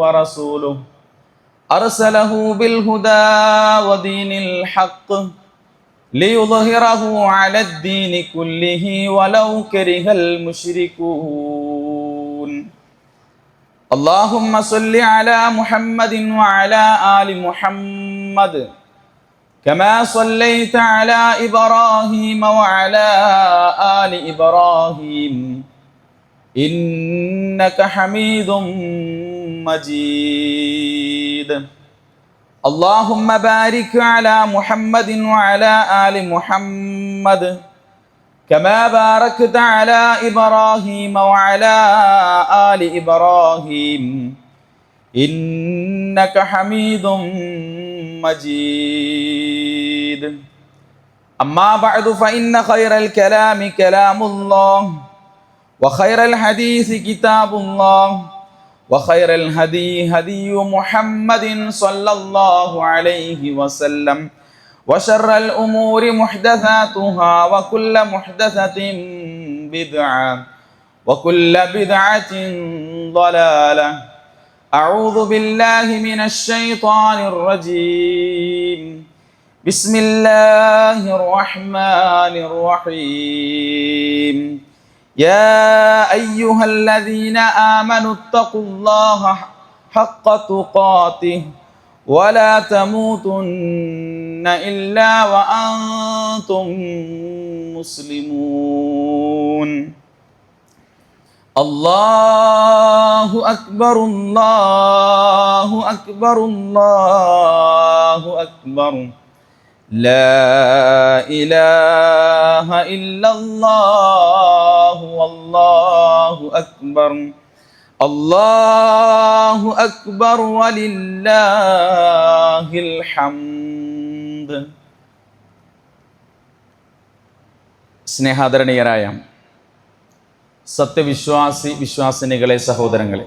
ورسوله أرسله بالهدى ودين الحق ليظهره على الدين كله ولو كره المشركون اللهم صل على محمد وعلى آل محمد كما صليت على إبراهيم وعلى آل إبراهيم إنك حميد مجيد اللهم بارك على محمد وعلى آل محمد كما باركت على إبراهيم وعلى آل إبراهيم إنك حميد مجيد أما بعد فإن خير الكلام كلام الله وخير الحديث كتاب الله وخير الهدي هدي محمد صلى الله عليه وسلم وشر الأمور محدثاتها وكل محدثة بدعة وكل بدعة ضلالة أعوذ بالله من الشيطان الرجيم بسم الله الرحمن الرحيم يا أيها الذين آمنوا اتقوا الله حق تقاته ولا تموتن إلا وأنتم مسلمون الله أكبر الله أكبر الله أكبر لا إله إلا الله والله أكبر الله أكبر ولله الحمد. സ്നേഹാദരണീയരായ വിശ്വാസിനികളെ, സഹോദരങ്ങളെ,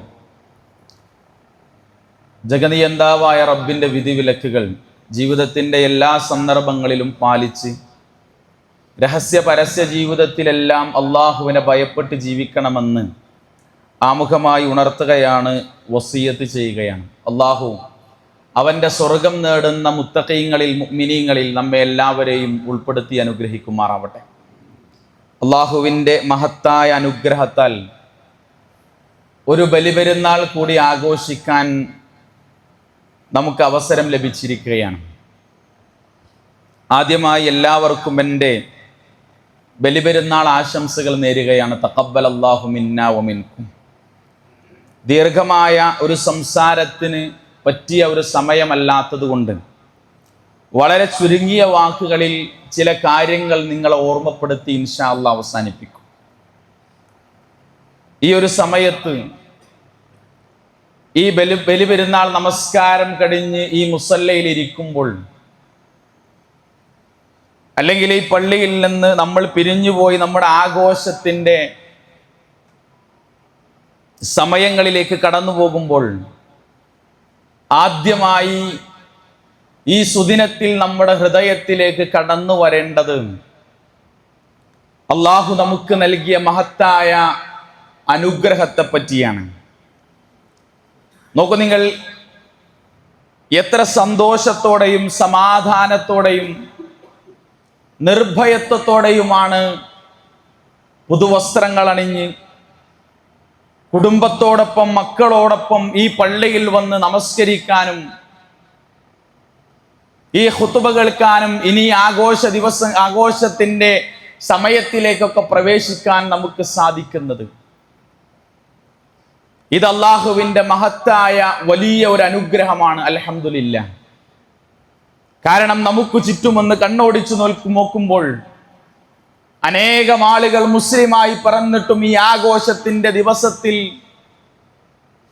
ജഗനിയന്താവായ റബ്ബിൻ്റെ വിധിവിലക്കുകൾ ജീവിതത്തിൻ്റെ എല്ലാ സന്ദർഭങ്ങളിലും പാലിച്ച് രഹസ്യ പരസ്യ ജീവിതത്തിലെല്ലാം അള്ളാഹുവിനെ ഭയപ്പെട്ട് ജീവിക്കണമെന്ന് ആമുഖമായി ഉണർത്തുകയാണ്, വസിയത്ത് ചെയ്യുകയാണ്. അള്ളാഹു അവൻ്റെ സ്വർഗം നേടുന്ന മുത്തഖീങ്ങളിൽ മുഅ്മിനീങ്ങളിൽ നമ്മെ എല്ലാവരെയും ഉൾപ്പെടുത്തി അനുഗ്രഹിക്കുമാറാവട്ടെ. അള്ളാഹുവിൻ്റെ മഹത്തായ അനുഗ്രഹത്താൽ ഒരു ബലിപെരുന്നാൾ കൂടി ആഘോഷിക്കാൻ നമുക്ക് അവസരം ലഭിച്ചിരിക്കുകയാണ്. ആദ്യമായി എല്ലാവർക്കും എൻ്റെ ബലിപെരുന്നാൾ ആശംസകൾ നേരുകയാണ്. തഖബ്ബലല്ലാഹു മിന്നാ വമിൻകും. ദീർഘമായ ഒരു സംസാരത്തിന് പറ്റിയ ഒരു സമയമല്ലാത്തത് കൊണ്ട് വളരെ ചുരുങ്ങിയ വാക്കുകളിൽ ചില കാര്യങ്ങൾ നിങ്ങളെ ഓർമ്മപ്പെടുത്തി ഇൻഷാ അല്ലാഹ് അവസാനിപ്പിക്കും. ഈ ഒരു സമയത്ത് ഈ ബലിപെരുന്നാൾ നമസ്കാരം കഴിഞ്ഞ് ഈ മുസല്ലയിൽ ഇരിക്കുമ്പോൾ, അല്ലെങ്കിൽ ഈ പള്ളിയിൽ നിന്ന് നമ്മൾ പിരിഞ്ഞുപോയി നമ്മുടെ ആഘോഷത്തിൻ്റെ സമയങ്ങളിലേക്ക് കടന്നു പോകുമ്പോൾ, ആദ്യമായി ഈ സുദിനത്തിൽ നമ്മുടെ ഹൃദയത്തിലേക്ക് കടന്നു വരേണ്ടത് അള്ളാഹു നമുക്ക് നൽകിയ മഹത്തായ അനുഗ്രഹത്തെ പറ്റിയാണ്. നോക്കൂ, നിങ്ങൾ എത്ര സന്തോഷത്തോടെയും സമാധാനത്തോടെയും നിർഭയത്വത്തോടെയുമാണ് പുതുവസ്ത്രങ്ങൾ അണിഞ്ഞ് കുടുംബത്തോടൊപ്പം മക്കളോടൊപ്പം ഈ പള്ളിയിൽ വന്ന് നമസ്കരിക്കാനും ഈ ഖുതുബ കേൾക്കാനും ഇനി ആഘോഷത്തിൻ്റെ സമയത്തിലേക്കൊക്കെ പ്രവേശിക്കാൻ നമുക്ക് സാധിക്കുന്നത്. ഇത് അള്ളാഹുവിൻ്റെ മഹത്തായ വലിയ ഒരു അനുഗ്രഹമാണ്. അൽഹംദുലില്ലാഹ്. കാരണം നമുക്ക് ചുറ്റുമൊന്ന് കണ്ണോടിച്ചു നോക്കുമ്പോൾ അനേകം ആളുകൾ മുസ്ലിമായി പറഞ്ഞിട്ടും ഈ ആഘോഷത്തിൻ്റെ ദിവസത്തിൽ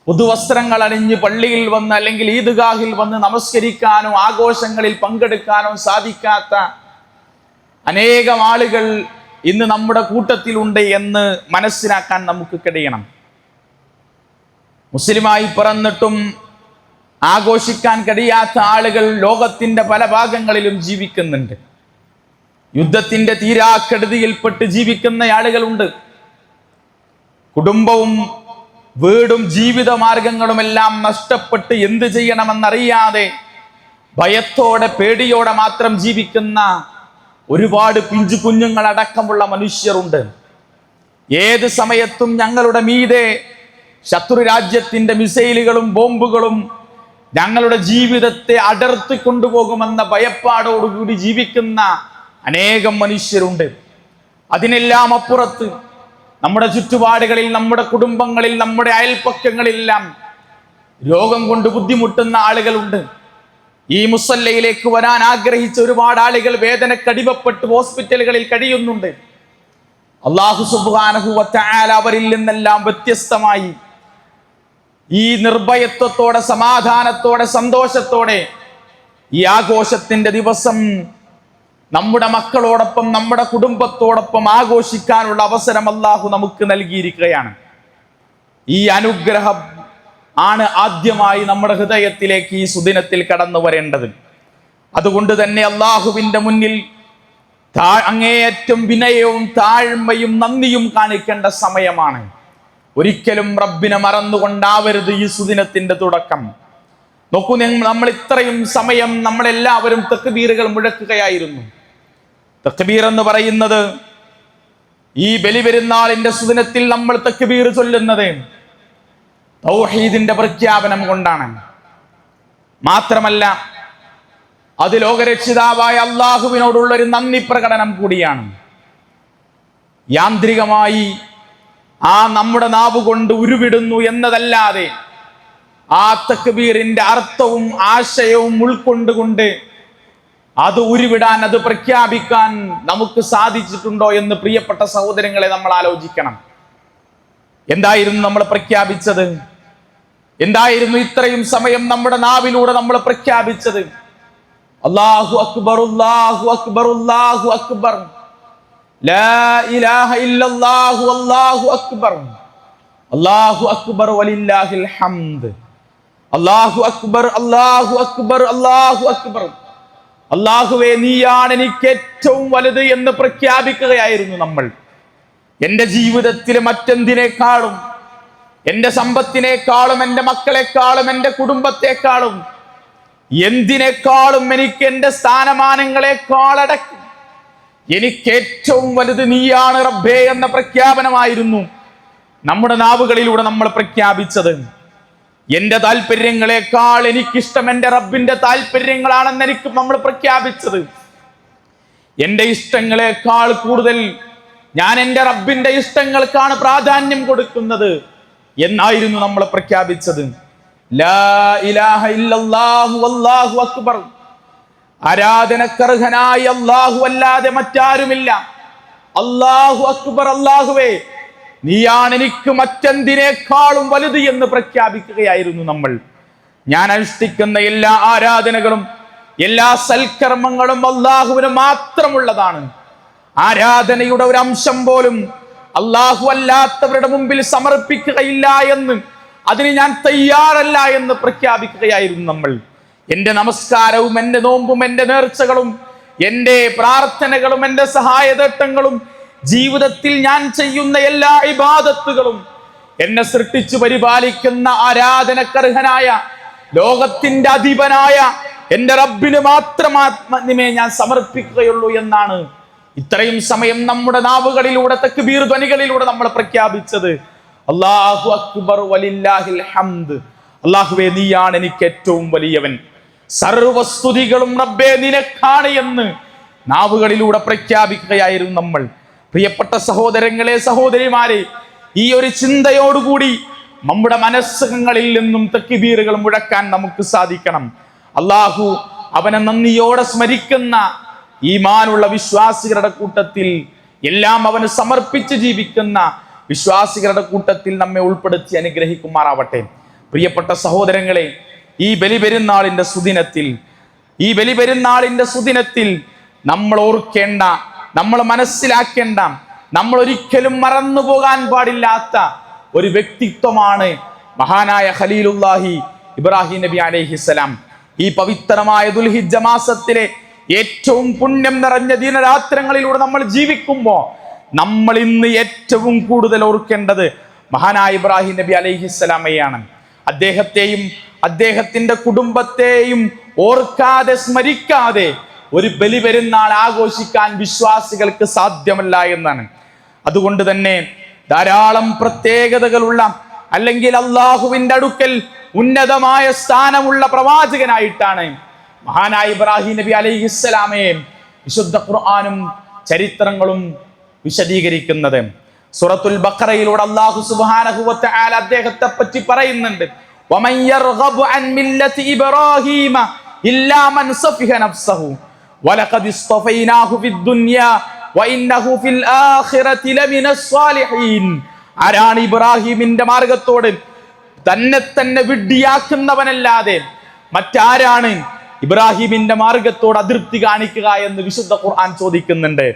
പുതുവസ്ത്രങ്ങൾ അണിഞ്ഞ് പള്ളിയിൽ വന്ന് അല്ലെങ്കിൽ ഈദ്ഗാഹിൽ വന്ന് നമസ്കരിക്കാനോ ആഘോഷങ്ങളിൽ പങ്കെടുക്കാനോ സാധിക്കാത്ത അനേകം ആളുകൾ ഇന്ന് നമ്മുടെ കൂട്ടത്തിലുണ്ട് എന്ന് മനസ്സിലാക്കാൻ നമുക്ക് കഴിയണം. മുസ്ലിമായി പിറന്നിട്ടും ആഘോഷിക്കാൻ കഴിയാത്ത ആളുകൾ ലോകത്തിൻ്റെ പല ഭാഗങ്ങളിലും ജീവിക്കുന്നുണ്ട്. യുദ്ധത്തിൻ്റെ തീരാക്കെടുതിയിൽപ്പെട്ട് ജീവിക്കുന്ന ആളുകളുണ്ട്. കുടുംബവും വീടും ജീവിത മാർഗങ്ങളുമെല്ലാം നഷ്ടപ്പെട്ട് എന്ത് ചെയ്യണമെന്നറിയാതെ ഭയത്തോടെ പേടിയോടെ മാത്രം ജീവിക്കുന്ന ഒരുപാട് പിഞ്ചു കുഞ്ഞുങ്ങളടക്കമുള്ള മനുഷ്യരുണ്ട്. ഏത് സമയത്തും ഞങ്ങളുടെ മീതെ ശത്രു രാജ്യത്തിന്റെ മിസൈലുകളും ബോംബുകളും ഞങ്ങളുടെ ജീവിതത്തെ അടർത്തി കൊണ്ടുപോകുമെന്ന ഭയപ്പാടോടുകൂടി ജീവിക്കുന്ന അനേകം മനുഷ്യരുണ്ട്. അതിനെല്ലാം അപ്പുറത്ത് നമ്മുടെ ചുറ്റുപാടുകളിൽ, നമ്മുടെ കുടുംബങ്ങളിൽ, നമ്മുടെ അയൽപ്പക്കങ്ങളിലെല്ലാം രോഗം കൊണ്ട് ബുദ്ധിമുട്ടുന്ന ആളുകളുണ്ട്. ഈ മുസല്ലയിലേക്ക് വരാൻ ആഗ്രഹിച്ച ഒരുപാട് ആളുകൾ വേദനക്കടിമപ്പെട്ട് ഹോസ്പിറ്റലുകളിൽ കഴിയുന്നുണ്ട്. അല്ലാഹു സുബ്ഹാനഹു വ തആല അവരിൽ നിന്നെല്ലാം വ്യത്യസ്തമായി ഈ നിർഭയത്വത്തോടെ, സമാധാനത്തോടെ, സന്തോഷത്തോടെ ഈ ആഘോഷത്തിന്റെ ദിവസം നമ്മുടെ മക്കളോടൊപ്പം, നമ്മുടെ കുടുംബത്തോടൊപ്പം ആഘോഷിക്കാനുള്ള അവസരം അല്ലാഹു നമുക്ക് നൽകിയിരിക്കുകയാണ്. ഈ അനുഗ്രഹം ആണ് ആദ്യമായി നമ്മുടെ ഹൃദയത്തിലേക്ക് ഈ സുദിനത്തിൽ കടന്നു വരേണ്ടത്. അതുകൊണ്ട് തന്നെ അല്ലാഹുവിന്റെ മുന്നിൽ അങ്ങേയറ്റം വിനയവും താഴ്മയും നന്ദിയും കാണിക്കേണ്ട സമയമാണ്. ഒരിക്കലും റബ്ബിനെ മറന്നുകൊണ്ടാവരുത് ഈ സുദിനത്തിന്റെ തുടക്കം. നോക്കൂ, നമ്മൾ ഇത്രയും സമയം നമ്മളെല്ലാവരും തക്ബീറുകൾ മുഴക്കുകയായിരുന്നു. തക്ബീർ എന്ന് പറയുന്നത് ഈ ബലിപെരുന്നാളിന്റെ സുദിനത്തിൽ നമ്മൾ തക്ബീർ ചൊല്ലുന്നത് തൗഹീദിന്റെ പ്രഖ്യാപനം കൊണ്ടാണ്. മാത്രമല്ല, അത് ലോകരക്ഷിതാവായ അള്ളാഹുവിനോടുള്ള ഒരു നന്ദി പ്രകടനം കൂടിയാണ്. യാന്ത്രികമായി നമ്മുടെ നാവ് കൊണ്ട് ഉരുവിടുന്നു എന്നതല്ലാതെ ആ തക്ബീറിന്റെ അർത്ഥവും ആശയവും ഉൾക്കൊണ്ടുകൊണ്ട് അത് ഉരുവിടാൻ, അത് പ്രഖ്യാപിക്കാൻ നമുക്ക് സാധിച്ചിട്ടുണ്ടോ എന്ന് പ്രിയപ്പെട്ട സഹോദരങ്ങളെ നമ്മൾ ആലോചിക്കണം. എന്തായിരുന്നു നമ്മൾ പ്രഖ്യാപിച്ചത്? എന്തായിരുന്നു ഇത്രയും സമയം നമ്മുടെ നാവിലൂടെ നമ്മൾ പ്രഖ്യാപിച്ചത്? അല്ലാഹു അക്ബർ, അല്ലാഹു അക്ബർ, അല്ലാഹു അക്ബർ, ലാ ഇലാഹ ഇല്ലല്ലാഹു, അല്ലാഹു അക്ബർ, അല്ലാഹു അക്ബർ വലില്ലാഹിൽ ഹംദ്, അല്ലാഹു അക്ബർ, അല്ലാഹു അക്ബർ, അല്ലാഹു അക്ബർ. അല്ലാഹുവേ, നീയാണ് എനിക്ക് ഏറ്റവും വലുത് എന്ന് പ്രഖ്യാപിക്കുകയായിരുന്നു നമ്മൾ. എൻ്റെ ജീവിതത്തിലെ മറ്റെന്തിനേക്കാളും, എൻ്റെ സമ്പത്തിനേക്കാളും, എൻ്റെ മക്കളെക്കാളും, എൻ്റെ കുടുംബത്തെക്കാളും, എന്തിനേക്കാളും എനിക്ക് എൻ്റെ സ്ഥാനമാനങ്ങളെക്കാളടക്കം എനിക്ക് ഏറ്റവും വലുത് നീയാണ് റബ്ബേ എന്ന പ്രഖ്യാപനമായിരുന്നു നമ്മുടെ നാവുകളിലൂടെ നമ്മൾ പ്രഖ്യാപിച്ചത്. എൻ്റെ താല്പര്യങ്ങളെക്കാൾ എനിക്കിഷ്ടം എൻ്റെ റബ്ബിന്റെ താല്പര്യങ്ങളാണെന്ന് എനിക്ക് നമ്മൾ പ്രഖ്യാപിച്ചത്. എൻ്റെ ഇഷ്ടങ്ങളെക്കാൾ കൂടുതൽ ഞാൻ എൻ്റെ റബ്ബിന്റെ ഇഷ്ടങ്ങൾക്കാണ് പ്രാധാന്യം കൊടുക്കുന്നത് എന്നായിരുന്നു നമ്മൾ പ്രഖ്യാപിച്ചത്. ലാ ഇലാഹ ഇല്ലല്ലാഹു, അല്ലാഹു അക്ബർ. ആരാധനക്കർഹനായ അല്ലാഹു അല്ലാതെ മറ്റാരുമില്ല. അല്ലാഹു അക്ബർ, അല്ലാഹുവേ നീയാണ് എനിക്ക് മറ്റെന്തിനേക്കാളും വലുത് എന്ന് പ്രഖ്യാപിക്കുകയായിരുന്നു നമ്മൾ. ഞാൻ അനുഷ്ഠിക്കുന്ന എല്ലാ ആരാധനകളും, എല്ലാ സൽക്കർമ്മങ്ങളും അല്ലാഹുവിന് മാത്രമുള്ളതാണ്. ആരാധനയുടെ ഒരു അംശം പോലും അല്ലാഹു അല്ലാത്തവരുടെ മുമ്പിൽ സമർപ്പിക്കുകയില്ല എന്ന്, അതിന് ഞാൻ തയ്യാറല്ല എന്ന് പ്രഖ്യാപിക്കുകയായിരുന്നു നമ്മൾ. എൻ്റെ നമസ്കാരവും, എൻ്റെ നോമ്പും, എൻ്റെ നേർച്ചകളും, എൻ്റെ പ്രാർത്ഥനകളും, എൻ്റെ സഹായതട്ടങ്ങളും, ജീവിതത്തിൽ ഞാൻ ചെയ്യുന്ന എല്ലാ ഇബാദത്തുകളും എന്നെ സൃഷ്ടിച്ചു പരിപാലിക്കുന്ന ആരാധനക്കർഹനായ ലോകത്തിന്റെ അധിപനായ എൻ്റെ റബ്ബിന് മാത്രമേ ഞാൻ സമർപ്പിക്കുകയുള്ളൂ എന്നാണ് ഇത്രയും സമയം നമ്മുടെ നാവുകളിലൂടെ, തക്ബീർ ധ്വനികളിലൂടെ നമ്മൾ പ്രഖ്യാപിച്ചത്. അല്ലാഹു അക്ബർ വലില്ലാഹിൽ ഹംദ്. അല്ലാഹുവേ നീയാണ് എനിക്ക് ഏറ്റവും വലിയവൻ, സർവസ്തുതികളും റബ്ബേ നിനക്കാണ് എന്ന് നാവുകളിലൂടെ പ്രഖ്യാപിക്കുകയായിരുന്നു നമ്മൾ. പ്രിയപ്പെട്ട സഹോദരങ്ങളെ, സഹോദരിമാരെ, ഈ ഒരു ചിന്തയോടുകൂടി നമ്മുടെ മനസ്സുകളിൽ നിന്നും തക്ബീറുകൾ മുഴക്കാൻ നമുക്ക് സാധിക്കണം. അല്ലാഹു അവനെ നന്ദിയോടെ സ്മരിക്കുന്ന ഈമാനുള്ള വിശ്വാസികളുടെ കൂട്ടത്തിൽ, എല്ലാം അവന് സമർപ്പിച്ച് ജീവിക്കുന്ന വിശ്വാസികളുടെ കൂട്ടത്തിൽ നമ്മെ ഉൾപ്പെടുത്തി അനുഗ്രഹിക്കുമാറാവട്ടെ. പ്രിയപ്പെട്ട സഹോദരങ്ങളെ, ഈ ബലിപെരുന്നാളിന്റെ സുദിനത്തിൽ നമ്മൾ ഓർക്കേണ്ട, നമ്മൾ മനസ്സിലാക്കേണ്ട, നമ്മൾ ഒരിക്കലും മറന്നു പോകാൻ പാടില്ലാത്ത ഒരു വ്യക്തിത്വമാണ് മഹാനായ ഖലീലുല്ലാഹി ഇബ്രാഹിം നബി അലൈഹിസ്സലാം. ഈ പവിത്രമായ ദുൽഹിജ്ജ മാസത്തിലെ ഏറ്റവും പുണ്യം നിറഞ്ഞ ദിനരാത്രങ്ങളിലൂടെ നമ്മൾ ജീവിക്കുമ്പോൾ നമ്മൾ ഇന്ന് ഏറ്റവും കൂടുതൽ ഓർക്കേണ്ടത് മഹാനായ ഇബ്രാഹിം നബി അലൈഹിസ്സലാമയാണ്. അദ്ദേഹത്തെയും അദ്ദേഹത്തിന്റെ കുടുംബത്തെയും ഓർക്കാതെ സ്മരിക്കാതെ ഒരു ബലിപെരുന്നാൾ ആഘോഷിക്കാൻ വിശ്വാസികൾക്ക് സാധ്യമല്ല എന്നാണ്. അതുകൊണ്ട് തന്നെ ധാരാളം പ്രത്യേകതകളുള്ള അല്ലെങ്കിൽ അള്ളാഹുവിന്റെ അടുക്കൽ ഉന്നതമായ സ്ഥാനമുള്ള പ്രവാചകനായിട്ടാണ് മഹാനായ ഇബ്രാഹിം നബി അലൈഹിസ്സലാമയെ വിശുദ്ധ ഖുർആനും ചരിത്രങ്ങളും വിശദീകരിക്കുന്നത്. സൂറത്തുൽ ബഖറയിലൂടെ അല്ലാഹു സുബ്ഹാനഹു വ തആല അദ്ദേഹത്തെ പറ്റി പറയുന്നുണ്ട്. വമൻ യർഗബു അൻ മില്ലതി ഇബ്രാഹീമ ഇല്ലാ മൻ സഫിഹ നഫ്സഹു വലഖദ് ഇസ്തഫൈനാഹു ഫിദ് ദുനിയാ വഇന്നഹു ഫിൽ ആഖിറതി ലമിനസ് സ്വാലിഹീൻ. ആരാണ് ഇബ്രാഹിമിന്റെ മാർഗത്തോട് തന്നെ വിഡ്ഢിയാക്കുന്നവനല്ലാതെ മറ്റാരാണ് ഇബ്രാഹിമിന്റെ മാർഗത്തോട് അതൃപ്തി കാണിക്കുക എന്ന് വിശുദ്ധ ഖുർആൻ ചോദിക്കുന്നുണ്ട്.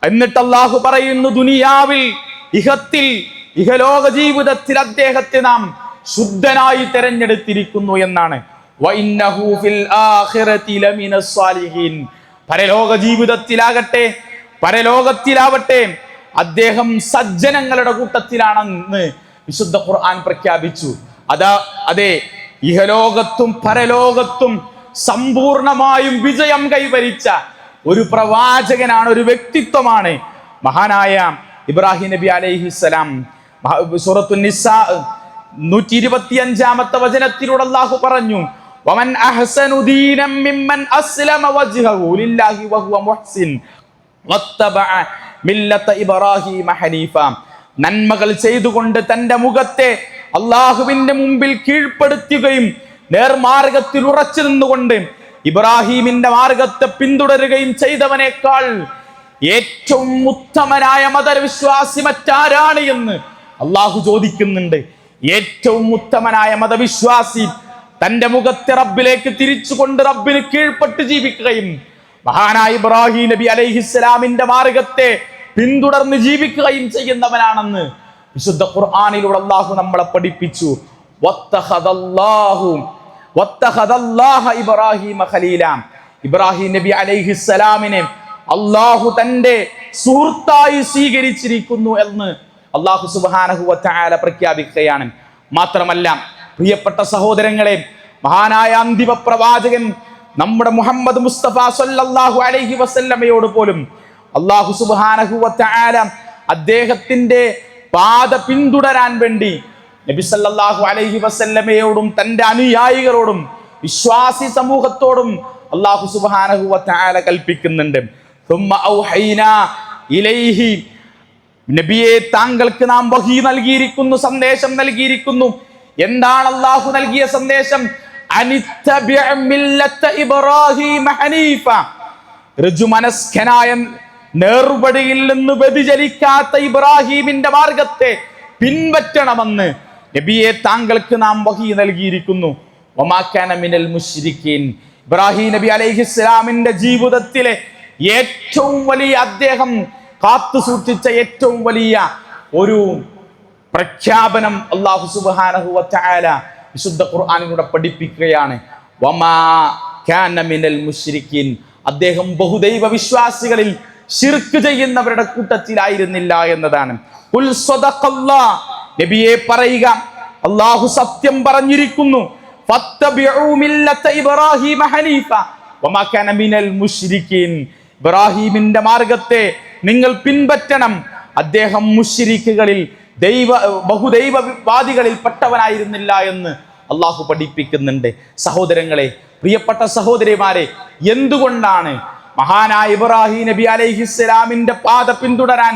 എന്നിട്ട് അല്ലാഹു പറയുന്നു, ദുനിയാവിൽ ഇഹലോക ജീവിതത്തിൽ അദ്ദേഹത്തെ നാം ശുദ്ധനായി തെരഞ്ഞെടുത്തിരിക്കുന്നു എന്നാണ്. പരലോക ജീവിതത്തിലാകട്ടെ പരലോകത്തിലാവട്ടെ അദ്ദേഹം സജ്ജനങ്ങളുടെ കൂട്ടത്തിലാണെന്ന് വിശുദ്ധ ഖുർആൻ പ്രഖ്യാപിച്ചു. അതെ, ഇഹലോകത്തും പരലോകത്തും സമ്പൂർണമായും വിജയം കൈവരിച്ച ഒരു പ്രവാചകനാണ്, ഒരു വ്യക്തിത്വമാണ് മഹാനായ ഇബ്രാഹിം നബി അലൈഹിസ്സലാം. സൂറത്തുൻ നിസാ 125-ാമത്തെ വചനത്തിലൂടെ അല്ലാഹു പറഞ്ഞു, വമൻ അഹ്സനു ദീനം മിമ്മൻ അസ്ലമ വജ്ഹഹു ലില്ലാഹി വഹുവ മുഹ്സിൻ വത്തബഅ മില്ലത ഇബ്രാഹീമ ഹനീഫ. നന്മകൾ ചെയ്തുകൊണ്ട് തന്റെ മുഖത്തെ അള്ളാഹുവിന്റെ മുമ്പിൽ കീഴ്പ്പെടുത്തുകയും നേർമാർഗത്തിൽ ഉറച്ചു നിന്നുകൊണ്ട് ഇബ്രാഹീമിന്റെ മാർഗത്തെ പിന്തുടരുകയും ചെയ്തവനേക്കാൾ ഏറ്റവും ഉത്തമനായ മതവിശ്വാസി മറ്റാരാണ് എന്ന് അള്ളാഹു ചോദിക്കുന്നുണ്ട്. ഏറ്റവും ഉത്തമനായ മതവിശ്വാസി തന്റെ മുഖത്തെ റബ്ബിലേക്ക് തിരിച്ചുകൊണ്ട് റബ്ബിന് കീഴ്പ്പെട്ട് ജീവിക്കുകയും മഹാനായ ഇബ്രാഹിം നബി അലൈഹിസ്സലാമിന്റെ മാർഗത്തെ പിന്തുടർന്ന് ജീവിക്കുകയും ചെയ്യുന്നവനാണെന്ന് വിശുദ്ധ ഖുർആനിലൂടെ അല്ലാഹു നമ്മളെ പഠിപ്പിച്ചു. ഇബ്രാഹിം ഖലീല. ഇബ്രാഹിം നബി അലൈഹിസ്സലാമിനെ അല്ലാഹു തന്റെ സുഹൃത്തായി സ്വീകരിച്ചിരിക്കുന്നു എന്ന് അല്ലാഹു സുബ്ഹാനഹു വ തആല പ്രഖ്യാപിക്കുകയാണ്. മാത്രമല്ല പ്രിയപ്പെട്ട സഹോദരങ്ങളെ, മഹാനായ അന്തിമ പ്രവാചകൻ നമ്മുടെ മുഹമ്മദ് മുസ്തഫ സല്ലല്ലാഹു അലൈഹി വസല്ലമയോട് പോലും അല്ലാഹു സുബ്ഹാനഹു വ തആല അദ്ദേഹത്തിന്റെ പാത പിന്തുടരാൻ വേണ്ടി നബി സല്ലല്ലാഹു അലൈഹി വസല്ലമയോടും തന്റെ അനുയായികളോടും വിശ്വാസി സമൂഹത്തോടും അല്ലാഹു സുബ്ഹാനഹു വ തആല കൽപ്പിക്കുന്നുണ്ട്. ثم أوحينا إليه നബിയെ താങ്കൾക്ക് നാം വഹി നൽകിയിരിക്കുന്നു, സന്ദേശം നൽകിയിരിക്കുന്നു. എന്താണ് അല്ലാഹു നൽകിയ സന്ദേശം? അനിത്തബിഅ മില്ലത ഇബ്രാഹീമ ഹനീഫ. ഋജുമനസ്കനായ നേർവഴിയിൽ നിന്ന് വ്യതിചലിക്കാത്ത ഇബ്രാഹീമിന്റെ മാർഗത്തെ പിൻപറ്റണമെന്ന് നബിയെ താങ്കൾക്ക് നാം വഹി നൽകിയിരിക്കുന്നു. വമാ കാന മിനൽ മുശ്രിക്കീൻ. ഇബ്രാഹിം നബി അലൈഹിസ്സലാമിന്റെ ജീവിതത്തിലെ ഏറ്റവും വലിയ, അദ്ദേഹം കാത്തു സൂക്ഷിച്ച ഏറ്റവും വലിയ ഒരു പ്രഖ്യാപനം അല്ലാഹു സുബ്ഹാനഹു വ തആല വിശുദ്ധ ഖുർആനിലൂടെ പഠിപ്പിക്കുകയാണ്. വമാ കാന മിനൽ മുശ്രിക്കീൻ. അദ്ദേഹം ബഹുദൈവ വിശ്വാസികളിൽ ശിർക്ക് ചെയ്യുന്നവരുടെ കൂട്ടത്തിലായിരുന്നില്ല എന്നതാണ്. ഖുൽ സദഖല്ലാഹ്. നബിയെ പറയുക, അല്ലാഹു സത്യം പറഞ്ഞിരിക്കുന്നു. ഫത്തബിഉ മില്ലത ഇബ്രാഹീമ ഹനീഫ വമാ കാന മിനൽ മുശ്രിക്കീൻ. ഇബ്രാഹീമിന്റെ മാർഗത്തെ നിങ്ങൾ പിൻപറ്റണം. അദ്ദേഹം മുശ്രിക്കുകളിൽ ബഹുദൈവവാദികളിൽ പെട്ടവനായിരുന്നില്ല എന്ന് അള്ളാഹു പഠിപ്പിക്കുന്നുണ്ട്. സഹോദരങ്ങളെ, പ്രിയപ്പെട്ട സഹോദരിമാരെ, എന്തുകൊണ്ടാണ് മഹാനായ ഇബ്രാഹിം നബി അലൈഹിസ്സലാമിന്റെ പാത പിന്തുടരാൻ